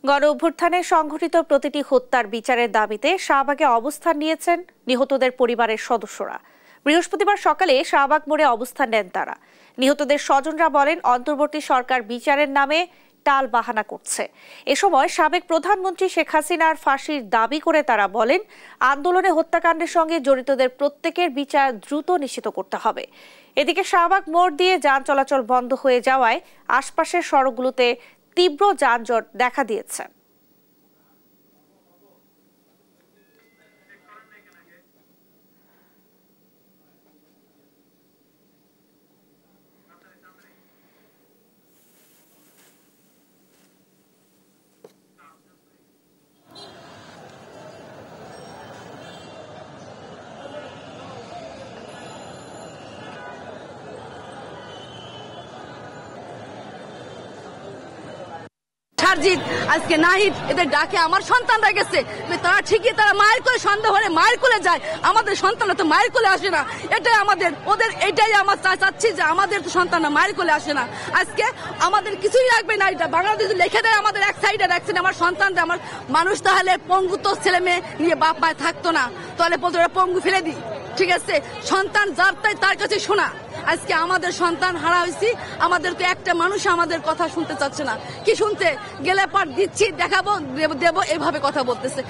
গণ অভ্যুত্থানে সংঘটিত প্রতিটি হত্যার বিচারের দাবিতে শাহবাগে অবস্থান নিয়েছেন নিহতদের পরিবারের সদস্যরা। বৃহস্পতিবার সকালে শাহবাগ মোড়ে অবস্থান নেন তারা। নিহতদের স্বজনরা বলেন, অন্তর্বর্তী সরকার বিচারের নামে টাল বাহানা করছে। এ সময় সাবেক প্রধানমন্ত্রী শেখ হাসিনার ফাঁসির দাবি করে তারা বলেন, আন্দোলনে হত্যাকাণ্ডের সঙ্গে জড়িতদের প্রত্যেকের বিচার দ্রুত নিশ্চিত করতে হবে। এদিকে শাহবাগ মোড় দিয়ে যান চলাচল বন্ধ হয়ে যাওয়ায় আশপাশের সড়কগুলোতে তীব্র যানজট দেখা দিয়েছে। আজকে নাহিদ এদের ডাকে আমার সন্তানরা গেছে, তারা ঠিকই তারা মায়ের কোলে সন্দেহ হলে মায়ের কোলে যায়, আমাদের সন্তানরা তো মায়ের কোলে আসে না। এটাই আমাদের ওদের এটাই আমার চাচ্ছি যে আমাদের তো সন্তানরা মায়ের কোলে আসে না। আজকে আমাদের কিছুই রাখবে না, এটা বাংলাদেশ লিখে দেয় আমাদের এক সাইডে রাখছেন আমার সন্তানরা। আমার মানুষ তাহলে পঙ্গু তো ছেলে মেয়ে নিয়ে বাপ মায় থাকতো না, তাহলে ওরা পঙ্গু ফেলে দিই, ঠিক আছে? সন্তান যার তাই তার কাছে শোনা। আজকে আমাদের সন্তান হারা হয়েছি, আমাদেরকে একটা মানুষ আমাদের কথা শুনতে চাচ্ছে না। কি শুনতে গেলে পর দিচ্ছি, দেখাবো, দেবো, এভাবে কথা বলতেছে।